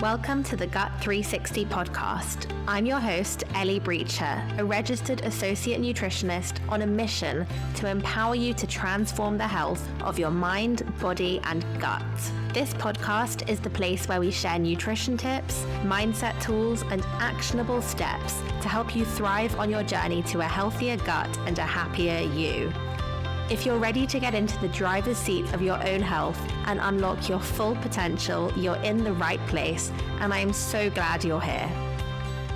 Welcome to the Gut 360 podcast. I'm your host, Eli Brecher, a registered associate nutritionist on a mission to empower you to transform the health of your mind, body, and gut. This podcast is the place where we share nutrition tips, mindset tools, and actionable steps to help you thrive on your journey to a healthier gut and a happier you. If you're ready to get into the driver's seat of your own health and unlock your full potential, you're in the right place, and I am so glad you're here.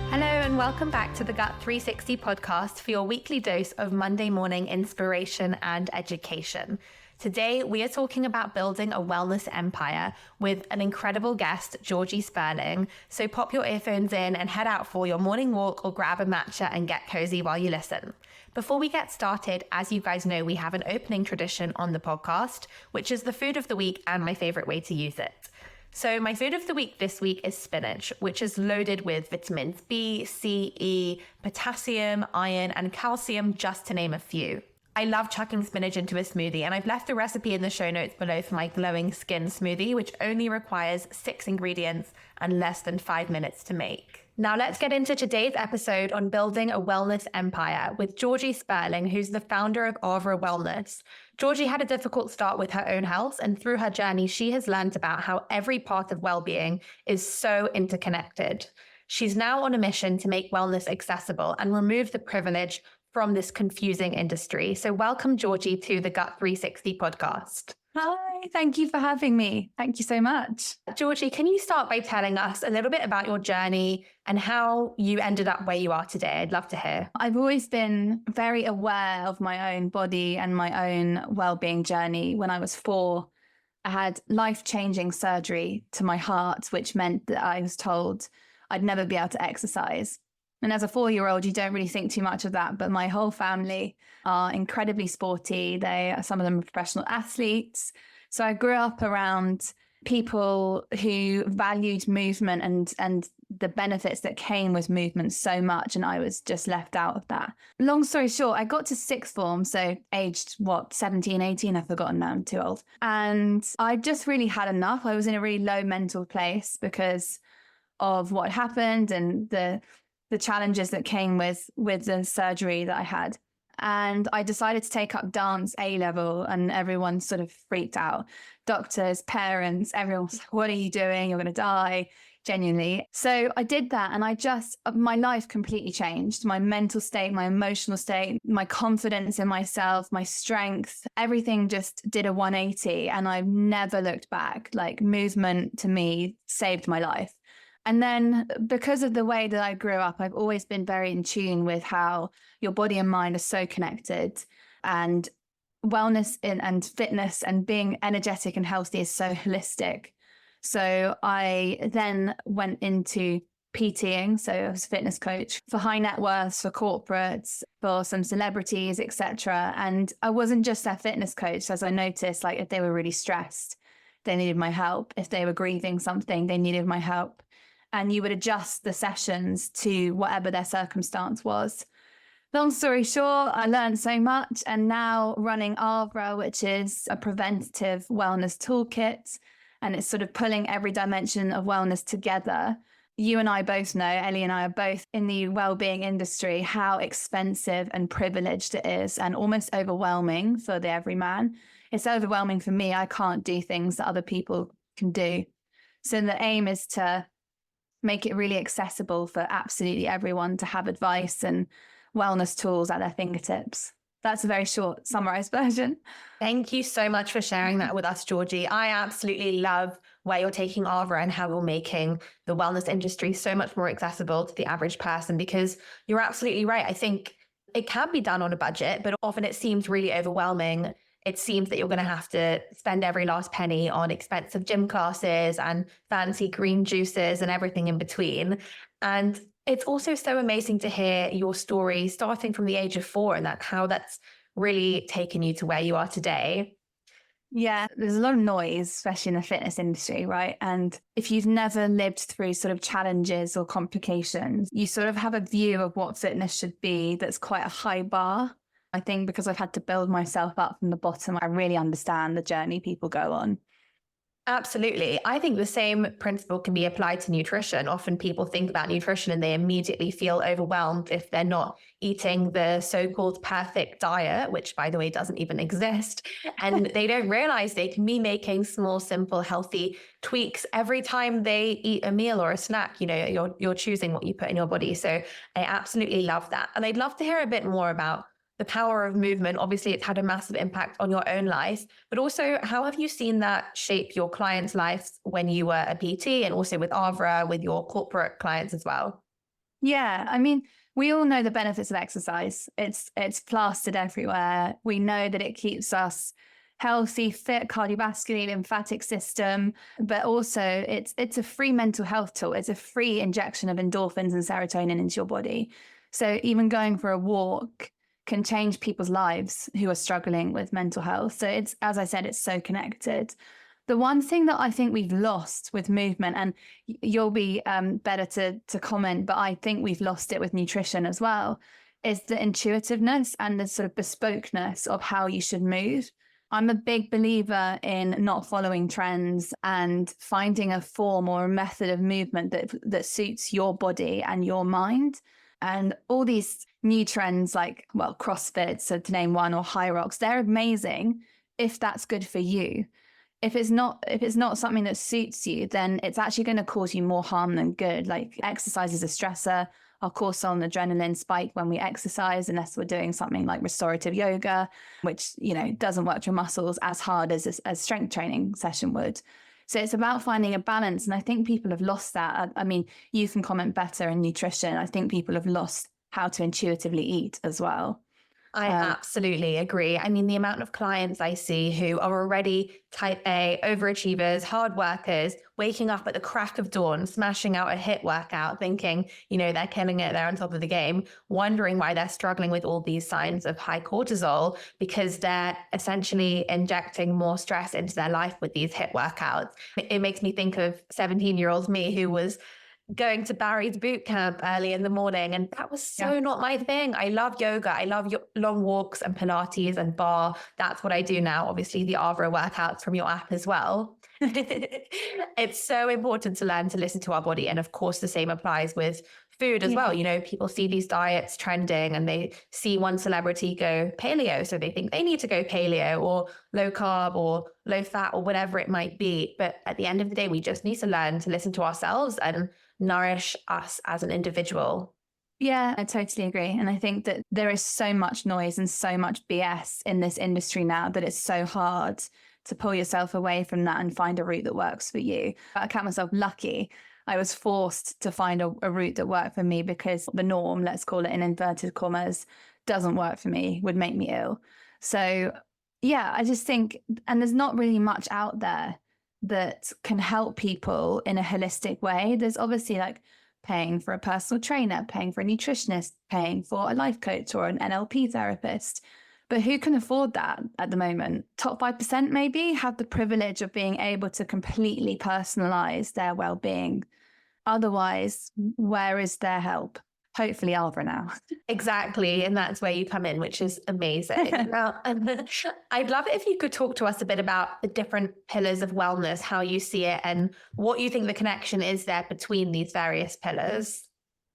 Hello and welcome back to the Gut 360 podcast for your weekly dose of Monday morning inspiration and education. Today, we are talking about building a wellness empire with an incredible guest, Georgie Spurling. So pop your earphones in and head out for your morning walk or grab a matcha and get cozy while you listen. Before we get started, as you guys know, we have an opening tradition on the podcast, which is the food of the week and my favorite way to use it. So my food of the week this week is spinach, which is loaded with vitamins B, C, E, potassium, iron, and calcium, just to name a few. I love chucking spinach into a smoothie, and I've left a recipe in the show notes below for my glowing skin smoothie, which only requires 6 ingredients and less than 5 minutes to make. Now let's get into today's episode on building a wellness empire with Georgie Spurling, who's the founder of ARVRA Wellness. Georgie had a difficult start with her own health, and through her journey, she has learned about how every part of well-being is so interconnected. She's now on a mission to make wellness accessible and remove the privilege from this confusing industry. So welcome, Georgie, to the Gut 360 podcast. Hi, thank you for having me. Thank you so much. Georgie, can you start by telling us a little bit about your journey and how you ended up where you are today? I'd love to hear. I've always been very aware of my own body and my own well-being journey. When I was 4, I had life-changing surgery to my heart, which meant that I was told I'd never be able to exercise. And as a 4-year-old, you don't really think too much of that. But my whole family are incredibly sporty. Some of them are professional athletes. So I grew up around people who valued movement and the benefits that came with movement so much. And I was just left out of that. Long story short, I got to 6th form. So aged, 17, 18, I've forgotten now, I'm too old. And I just really had enough. I was in a really low mental place because of what happened and the challenges that came with the surgery that I had. And I decided to take up dance A-level, and everyone sort of freaked out. Doctors, parents, everyone was like, what are you doing? You're going to die, genuinely. So I did that, and my life completely changed. My mental state, my emotional state, my confidence in myself, my strength, everything just did a 180, and I've never looked back. Like, movement to me saved my life. And then because of the way that I grew up, I've always been very in tune with how your body and mind are so connected, and wellness and fitness and being energetic and healthy is so holistic. So I then went into PTing. So I was a fitness coach for high net worths, for corporates, for some celebrities, etc. And I wasn't just their fitness coach, as I noticed, like if they were really stressed, they needed my help. If they were grieving something, they needed my help. And you would adjust the sessions to whatever their circumstance was. Long story short, I learned so much, and now running ARVRA, which is a preventative wellness toolkit, and it's sort of pulling every dimension of wellness together. You and I both know, Ellie and I are both in the wellbeing industry, how expensive and privileged it is, and almost overwhelming for the everyman. It's overwhelming for me. I can't do things that other people can do. So the aim is to make it really accessible for absolutely everyone to have advice and wellness tools at their fingertips. That's a very short summarized version. Thank you so much for sharing that with us, Georgie. I absolutely love where you're taking ARVRA and how you're making the wellness industry so much more accessible to the average person, because you're absolutely right. I think it can be done on a budget, but often it seems really overwhelming. It seems that you're going to have to spend every last penny on expensive gym classes and fancy green juices and everything in between. And it's also so amazing to hear your story starting from the age of 4 and how that's really taken you to where you are today. Yeah, there's a lot of noise, especially in the fitness industry, right? And if you've never lived through sort of challenges or complications, you sort of have a view of what fitness should be that's quite a high bar. I think because I've had to build myself up from the bottom, I really understand the journey people go on. Absolutely. I think the same principle can be applied to nutrition. Often people think about nutrition and they immediately feel overwhelmed if they're not eating the so-called perfect diet, which, by the way, doesn't even exist. And they don't realize they can be making small, simple, healthy tweaks every time they eat a meal or a snack. You know, you're choosing what you put in your body. So I absolutely love that. And I'd love to hear a bit more about the power of movement. Obviously, it's had a massive impact on your own life, but also how have you seen that shape your clients' lives when you were a PT and also with ARVRA, with your corporate clients as well? Yeah, I mean, we all know the benefits of exercise. It's plastered everywhere. We know that it keeps us healthy, fit, cardiovascular, lymphatic system, but also it's a free mental health tool. It's a free injection of endorphins and serotonin into your body. So even going for a walk can change people's lives who are struggling with mental health. So it's, as I said, it's so connected. The one thing that I think we've lost with movement, and you'll be better to comment, but I think we've lost it with nutrition as well, is the intuitiveness and the sort of bespokeness of how you should move. I'm a big believer in not following trends and finding a form or a method of movement that suits your body and your mind. And all these new trends like, well, CrossFit, so to name one, or High Rocks, they're amazing if that's good for you. If it's not something that suits you, then it's actually going to cause you more harm than good. Like exercise is a stressor. Our cortisol and adrenaline spike when we exercise, unless we're doing something like restorative yoga, which, you know, doesn't work your muscles as hard as a strength training session would. So it's about finding a balance. And I think people have lost that. I mean, you can comment better in nutrition. I think people have lost how to intuitively eat as well. I absolutely agree. I mean, the amount of clients I see who are already type A, overachievers, hard workers, waking up at the crack of dawn, smashing out a HIIT workout, thinking, you know, they're killing it, they're on top of the game, wondering why they're struggling with all these signs of high cortisol, because they're essentially injecting more stress into their life with these HIIT workouts. It makes me think of 17-year-old me who was going to Barry's boot camp early in the morning. And that was so not my thing. I love yoga. I love long walks and Pilates and bar. That's what I do now. Obviously the ARVRA workouts from your app as well. It's so important to learn to listen to our body. And of course, the same applies with food as well. You know, people see these diets trending and they see one celebrity go paleo. So they think they need to go paleo or low carb or low fat or whatever it might be. But at the end of the day, we just need to learn to listen to ourselves and nourish us as an individual. Yeah, I totally agree. And I think that there is so much noise and so much BS in this industry now that it's so hard to pull yourself away from that and find a route that works for you. I count myself lucky. I was forced to find a route that worked for me because the norm, let's call it in inverted commas, doesn't work for me, would make me ill. So yeah, I just think, and there's not really much out there that can help people in a holistic way. There's obviously like paying for a personal trainer, paying for a nutritionist, paying for a life coach or an NLP therapist. But who can afford that at the moment? Top 5% maybe have the privilege of being able to completely personalize their well-being. Otherwise, where is their help? Hopefully ARVRA now. Exactly. And that's where you come in, which is amazing. Now, I'd love it if you could talk to us a bit about the different pillars of wellness, how you see it and what you think the connection is there between these various pillars.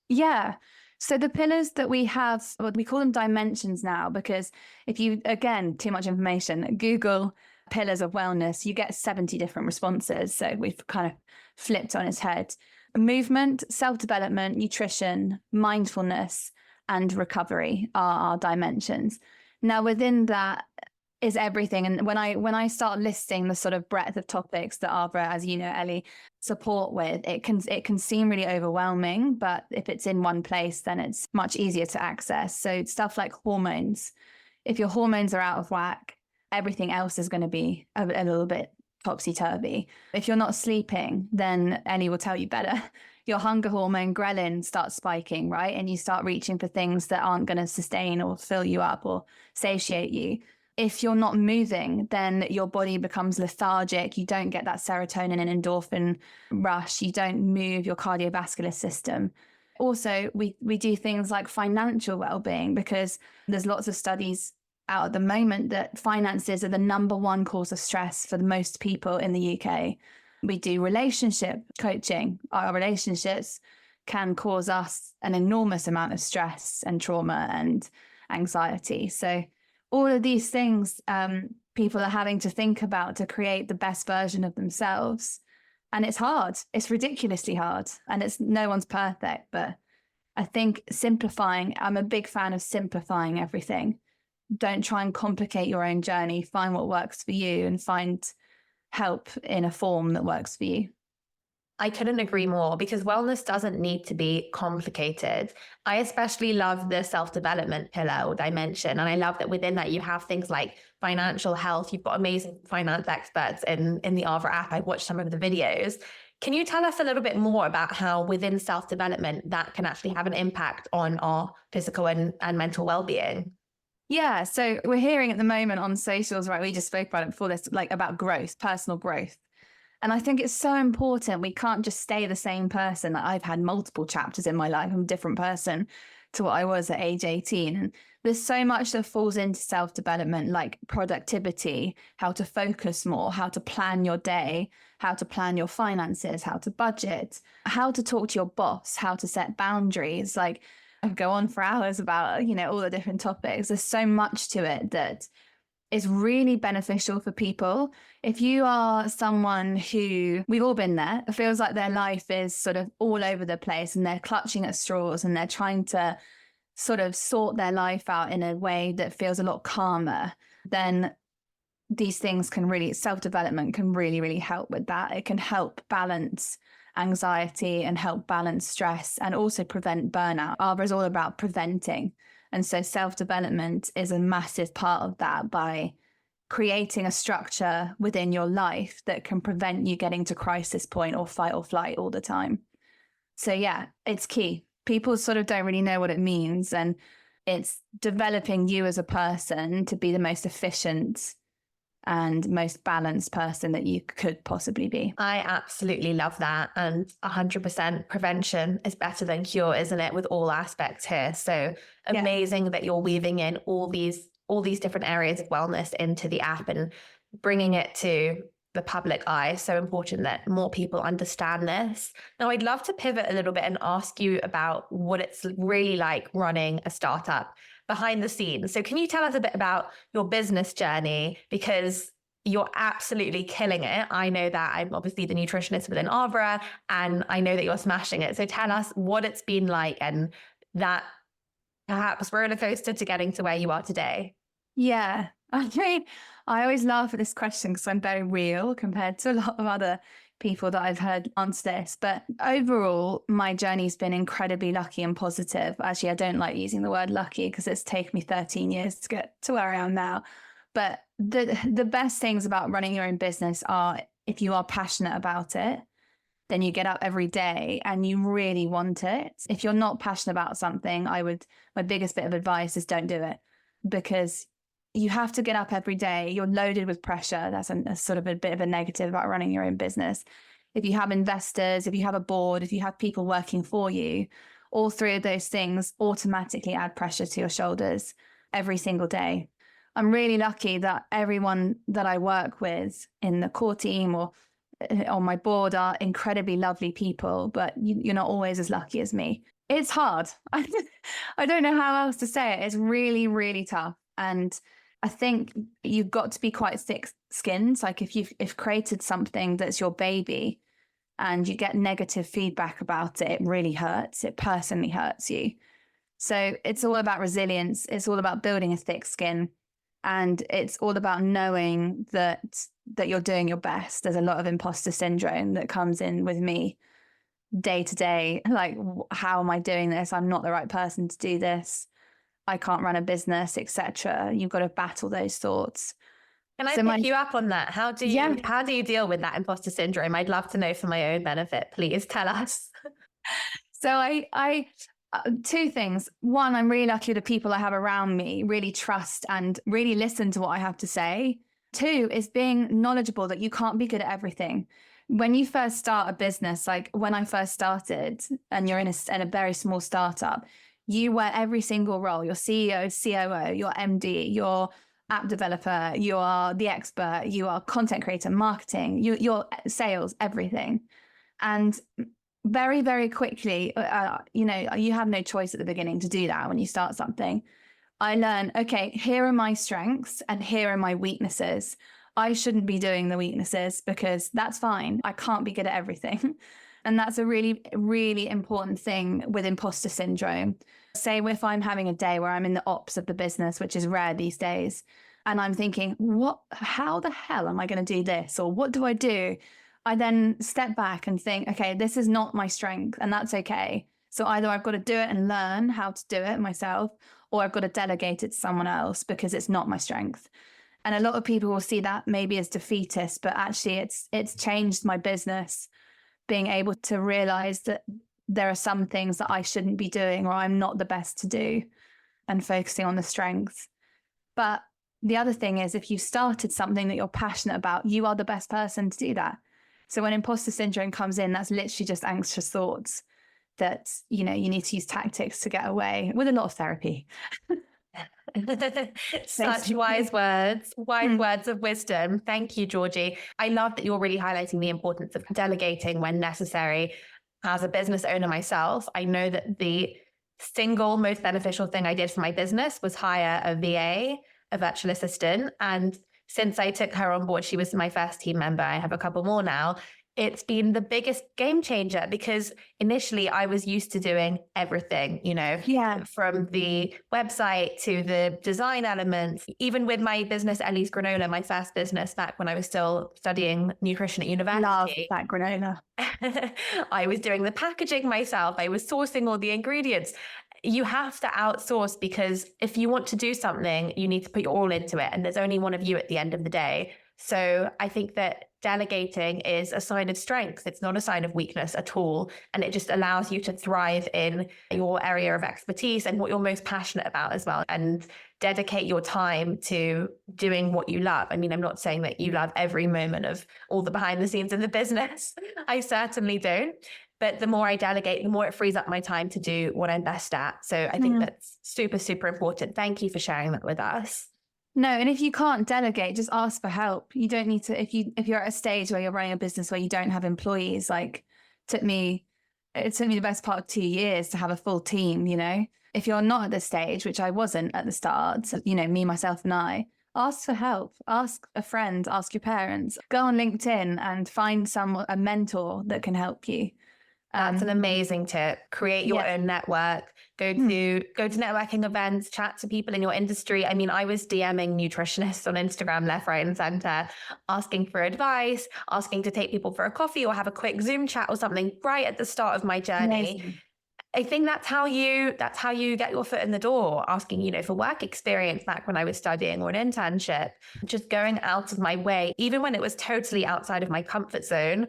Yeah. So the pillars that we have, well, we call them dimensions now, because if you, again, too much information, Google pillars of wellness, you get 70 different responses. So we've kind of flipped on its head. Movement, self-development, nutrition, mindfulness, and recovery are our dimensions. Now, within that is everything. And when I start listing the sort of breadth of topics that ARVRA, as you know, Ellie, support with, it can seem really overwhelming, but if it's in one place, then it's much easier to access. So stuff like hormones. If your hormones are out of whack, everything else is going to be a little bit topsy-turvy. If you're not sleeping, then Ellie will tell you better. Your hunger hormone, ghrelin, starts spiking, right? And you start reaching for things that aren't going to sustain or fill you up or satiate you. If you're not moving, then your body becomes lethargic. You don't get that serotonin and endorphin rush. You don't move your cardiovascular system. Also, we do things like financial well-being, because there's lots of studies out at the moment that finances are the number one cause of stress for the most people in the UK. We do relationship coaching. Our relationships can cause us an enormous amount of stress and trauma and anxiety. So all of these things people are having to think about to create the best version of themselves. And it's hard. It's ridiculously hard. And it's no one's perfect. But I think simplifying, I'm a big fan of simplifying everything. Don't try and complicate your own journey. Find what works for you and find help in a form that works for you. I couldn't agree more, because wellness doesn't need to be complicated. I especially love the self-development pillar or dimension. And I love that within that you have things like financial health. You've got amazing finance experts in the ARVRA app. I've watched some of the videos. Can you tell us a little bit more about how within self-development that can actually have an impact on our physical and mental well-being? Yeah, so we're hearing at the moment on socials, right? We just spoke about it before this, like about growth, personal growth. And I think it's so important. We can't just stay the same person. Like, I've had multiple chapters in my life. I'm a different person to what I was at age 18. And there's so much that falls into self-development, like productivity, how to focus more, how to plan your day, how to plan your finances, how to budget, how to talk to your boss, how to set boundaries. Like, I could go on for hours about, all the different topics. There's so much to it that is really beneficial for people. If you are someone who, we've all been there, it feels like their life is sort of all over the place and they're clutching at straws and they're trying to sort of sort their life out in a way that feels a lot calmer, then these things can really, self-development can really, really help with that. It can help balance anxiety and help balance stress and also prevent burnout. ARVRA is all about preventing. And so self-development is a massive part of that, by creating a structure within your life that can prevent you getting to crisis point or fight or flight all the time. So yeah, it's key. People sort of don't really know what it means. And it's developing you as a person to be the most efficient and most balanced person that you could possibly be. I absolutely love that. And 100% prevention is better than cure, isn't it? With all aspects here. So amazing that you're weaving in all these different areas of wellness into the app and bringing it to the public eye. So important that more people understand this. Now, I'd love to pivot a little bit and ask you about what it's really like running a startup behind the scenes. So can you tell us a bit about your business journey? Because you're absolutely killing it. I know that. I'm obviously the nutritionist within ARVRA, and I know that you're smashing it. So tell us what it's been like, and that perhaps roller coaster to getting to where you are today. Yeah. I mean, I always laugh at this question because I'm very real compared to a lot of other people that I've heard answer this. But overall, my journey's been incredibly lucky and positive. Actually, I don't like using the word lucky because it's taken me 13 years to get to where I am now. But the best things about running your own business are, if you are passionate about it, then you get up every day and you really want it. If you're not passionate about something, my biggest bit of advice is don't do it, because you have to get up every day. You're loaded with pressure. That's a sort of a bit of a negative about running your own business. If you have investors, if you have a board, if you have people working for you, all three of those things automatically add pressure to your shoulders every single day. I'm really lucky that everyone that I work with in the core team or on my board are incredibly lovely people, but you're not always as lucky as me. It's hard. I don't know how else to say it. It's really, really tough. And I think you've got to be quite thick-skinned. Like if you've created something that's your baby and you get negative feedback about it, it really hurts. It personally hurts you. So it's all about resilience. It's all about building a thick skin. And it's all about knowing that you're doing your best. There's a lot of imposter syndrome that comes in with me day to day. Like, how am I doing this? I'm not the right person to do this. I can't run a business, etc. You've got to battle those thoughts. Can I pick you up on that? How do you deal with that imposter syndrome? I'd love to know for my own benefit. Please tell us. So I two things. One, I'm really lucky the people I have around me really trust and really listen to what I have to say. Two is being knowledgeable that you can't be good at everything. When you first start a business, like when I first started, and you're in a very small startup, You wear every single role, your CEO, COO, your MD, your app developer, you are the expert, you are content creator, marketing, your sales, everything. And very, very quickly, you have no choice at the beginning to do that when you start something. I learned, okay, here are my strengths and here are my weaknesses. I shouldn't be doing the weaknesses because that's fine. I can't be good at everything. And that's a really, really important thing with imposter syndrome. Say if I'm having a day where I'm in the ops of the business, which is rare these days, and I'm thinking, how the hell am I going to do this? Or what do I do? I then step back and think, okay, this is not my strength, and that's okay. So either I've got to do it and learn how to do it myself, or I've got to delegate it to someone else because it's not my strength. And a lot of people will see that maybe as defeatist, but actually it's changed my business, being able to realize that there are some things that I shouldn't be doing or I'm not the best to do, and focusing on the strengths. But the other thing is, if you started something that you're passionate about, you are the best person to do that. So when imposter syndrome comes in, that's literally just anxious thoughts that, you need to use tactics to get away with a lot of therapy. Such wise words of wisdom. Thank you, Georgie. I love that you're really highlighting the importance of delegating when necessary. As a business owner myself, I know that the single most beneficial thing I did for my business was hire a VA, a virtual assistant. And since I took her on board, she was my first team member. I have a couple more now. It's been the biggest game changer because initially I was used to doing everything, from the website to the design elements. Even with my business, Ellie's Granola, my first business back when I was still studying nutrition at university. Love that granola. I was doing the packaging myself. I was sourcing all the ingredients. You have to outsource because if you want to do something, you need to put your all into it. And there's only one of you at the end of the day. So I think that delegating is a sign of strength. It's not a sign of weakness at all. And it just allows you to thrive in your area of expertise and what you're most passionate about as well. And dedicate your time to doing what you love. I mean, I'm not saying that you love every moment of all the behind the scenes in the business. I certainly don't. But the more I delegate, the more it frees up my time to do what I'm best at. So I think that's super, super important. Thank you for sharing that with us. No, and if you can't delegate, just ask for help. You don't need to, if you're at a stage where you're running a business where you don't have employees, like it took me the best part of 2 years to have a full team, If you're not at this stage, which I wasn't at the start, me, myself and I, ask for help, ask a friend, ask your parents, go on LinkedIn and find a mentor that can help you. That's an amazing tip. Create your own network. Go to networking events, chat to people in your industry. I mean, I was DMing nutritionists on Instagram left, right, and center, asking for advice, asking to take people for a coffee or have a quick Zoom chat or something right at the start of my journey. Amazing. I think that's how you get your foot in the door, asking, for work experience back when I was studying or an internship, just going out of my way, even when it was totally outside of my comfort zone,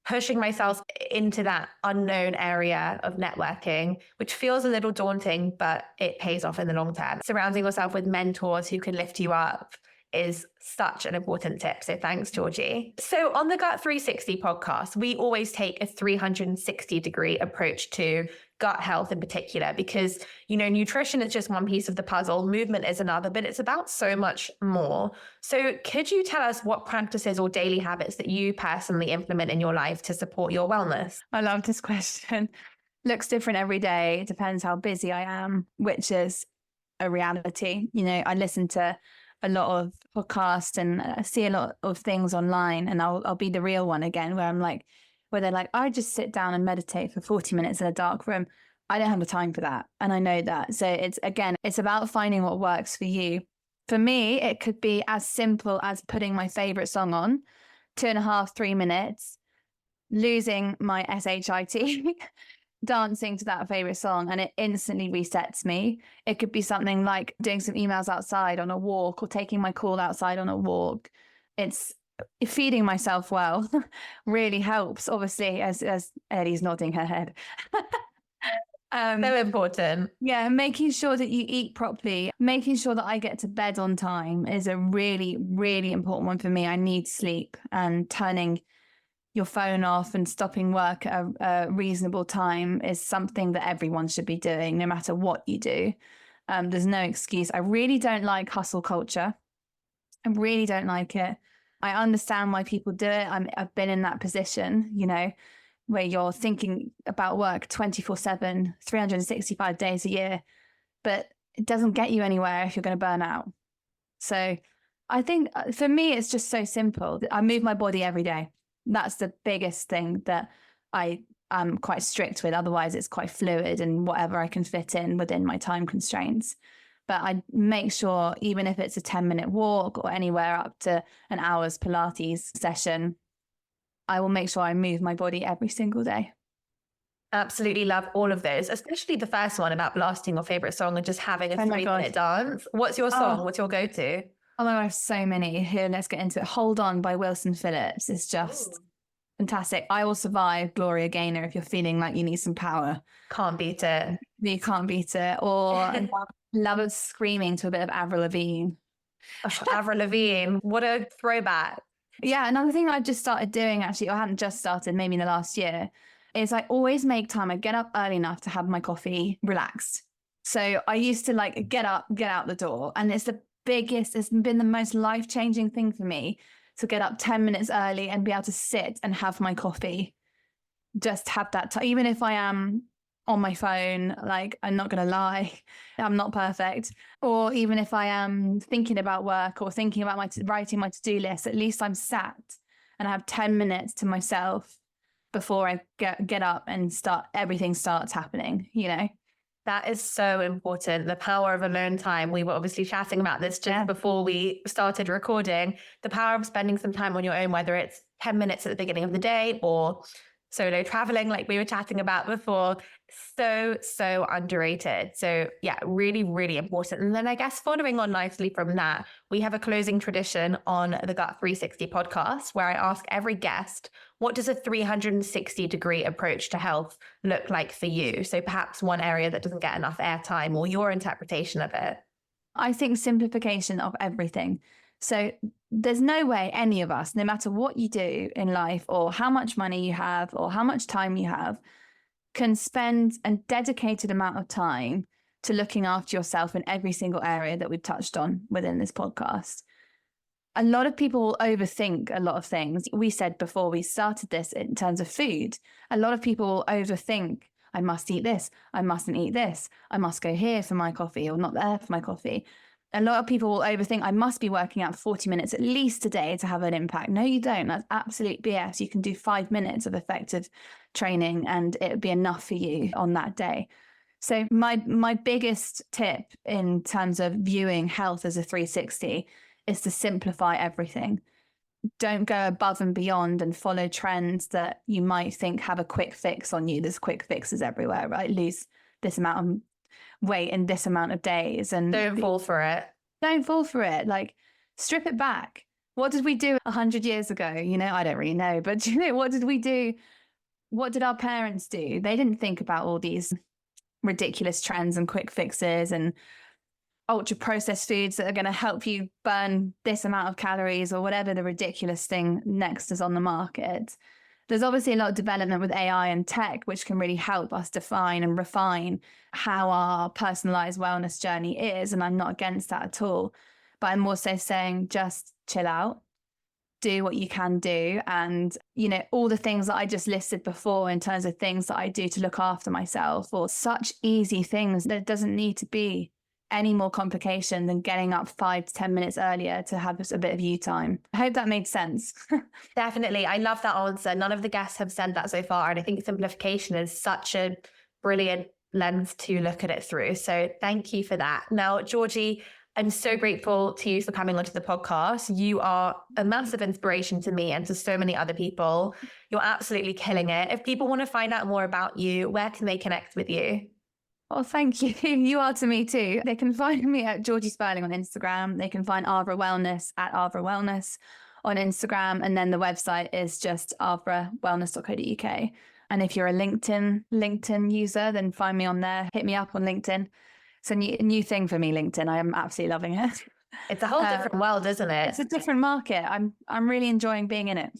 pushing myself into that unknown area of networking, which feels a little daunting, but it pays off in the long term. Surrounding yourself with mentors who can lift you up is such an important tip. So thanks, Georgie. So on the Gut 360 podcast, we always take a 360-degree approach to gut health in particular, because, nutrition is just one piece of the puzzle. Movement is another, but it's about so much more. So could you tell us what practices or daily habits that you personally implement in your life to support your wellness? I love this question. Looks different every day. It depends how busy I am, which is a reality. I listen to a lot of podcasts and I see a lot of things online, and I'll be the real one again, where they're like, I just sit down and meditate for 40 minutes in a dark room. I don't have the time for that. And I know that. So it's about finding what works for you. For me, it could be as simple as putting my favorite song on, 2.5, 3 minutes, losing my SHIT, dancing to that favorite song, and it instantly resets me. It could be something like doing some emails outside on a walk or taking my call outside on a walk. It's feeding myself well really helps, obviously, as Ellie's nodding her head. So important. Yeah, making sure that you eat properly, making sure that I get to bed on time is a really, really important one for me. I need sleep, and turning your phone off and stopping work at a reasonable time is something that everyone should be doing, no matter what you do. There's no excuse. I really don't like hustle culture. I really don't like it. I understand why people do it. I've been in that position, you know, where you're thinking about work 24/7, 365 days a year, but it doesn't get you anywhere if you're going to burn out. So I think for me, it's just so simple. I move my body every day. That's the biggest thing that I am quite strict with. Otherwise, it's quite fluid and whatever I can fit in within my time constraints. But I make sure, even if it's a 10-minute walk or anywhere up to an hour's Pilates session, I will make sure I move my body every single day. Absolutely love all of those, especially the first one about blasting your favorite song and just having a 3-minute dance. What's your song? What's your go-to? Oh my God, I have so many. Here, let's get into it. Hold On by Wilson Phillips is just fantastic. I Will Survive, Gloria Gaynor, if you're feeling like you need some power. Can't beat it. You can't beat it. Or love of screaming to a bit of ARVRA Lavigne. ARVRA Lavigne, what a throwback. Yeah, another thing I've just started doing, actually, or I hadn't just started, maybe in the last year, is I always make time. I get up early enough to have my coffee relaxed. So I used to like get up, get out the door. And it's been the most life-changing thing for me to get up 10 minutes early and be able to sit and have my coffee. Just have that time. Even if I am on my phone, like, I'm not going to lie, I'm not perfect. Or even if I am thinking about work or thinking about writing my to-do list, at least I'm sat and I have 10 minutes to myself before I get up and everything starts happening, you know? That is so important. The power of alone time. We were obviously chatting about this just before we started recording. The power of spending some time on your own, whether it's 10 minutes at the beginning of the day or solo traveling like we were chatting about before. So underrated. So yeah, really, really important. And then I guess following on nicely from that, we have a closing tradition on the Gut 360 podcast where I ask every guest, what does a 360-degree approach to health look like for you? So perhaps one area that doesn't get enough airtime or your interpretation of it. I think simplification of everything. So there's no way any of us, no matter what you do in life or how much money you have or how much time you have, can spend a dedicated amount of time to looking after yourself in every single area that we've touched on within this podcast. A lot of people will overthink a lot of things. We said before we started this in terms of food, a lot of people will overthink, I must eat this, I mustn't eat this, I must go here for my coffee or not there for my coffee. A lot of people will overthink, I must be working out 40 minutes at least a day to have an impact. No, you don't. That's absolute BS. You can do 5 minutes of effective training and it would be enough for you on that day. So my biggest tip in terms of viewing health as a 360 is to simplify everything. Don't go above and beyond and follow trends that you might think have a quick fix on you. There's quick fixes everywhere, right? Lose this amount of weight in this amount of days and don't fall for it. Don't fall for it. Like, strip it back. What did we do 100 years ago? You know, I don't really know, but you know, what did we do? What did our parents do? They didn't think about all these ridiculous trends and quick fixes and ultra processed foods that are going to help you burn this amount of calories or whatever the ridiculous thing next is on the market. There's obviously a lot of development with AI and tech, which can really help us define and refine how our personalized wellness journey is. And I'm not against that at all. But I'm also saying just chill out, do what you can do. And, you know, all the things that I just listed before in terms of things that I do to look after myself, or such easy things that doesn't need to be any more complication than getting up 5 to 10 minutes earlier to have a bit of you time. I hope that made sense. Definitely. I love that answer. None of the guests have said that so far. And I think simplification is such a brilliant lens to look at it through. So thank you for that. Now, Georgie, I'm so grateful to you for coming onto the podcast. You are a massive inspiration to me and to so many other people. You're absolutely killing it. If people want to find out more about you, where can they connect with you? Oh, thank you. You are to me too. They can find me at Georgie Spurling on Instagram. They can find ARVRA Wellness at ARVRA Wellness on Instagram. And then the website is just arvrawellness.co.uk. And if you're a LinkedIn user, then find me on there. Hit me up on LinkedIn. It's a new thing for me, LinkedIn. I am absolutely loving it. It's a whole different world, isn't it? It's a different market. I'm really enjoying being in it.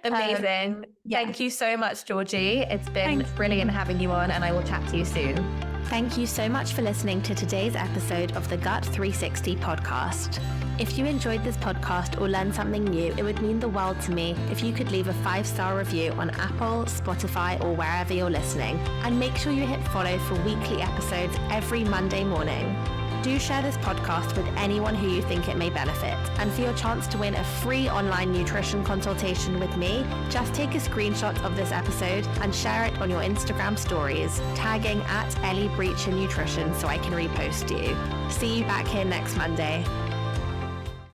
Amazing. Thank you so much, Georgie. It's been brilliant having you on, and I will chat to you soon. Thank you so much for listening to today's episode of the Gut 360 podcast. If you enjoyed this podcast or learned something new, it would mean the world to me if you could leave a 5-star review on Apple, Spotify, or wherever you're listening. And make sure you hit follow for weekly episodes every Monday morning. Do share this podcast with anyone who you think it may benefit. And for your chance to win a free online nutrition consultation with me, just take a screenshot of this episode and share it on your Instagram stories, tagging @Eli Brecher Nutrition so I can repost you. See you back here next Monday.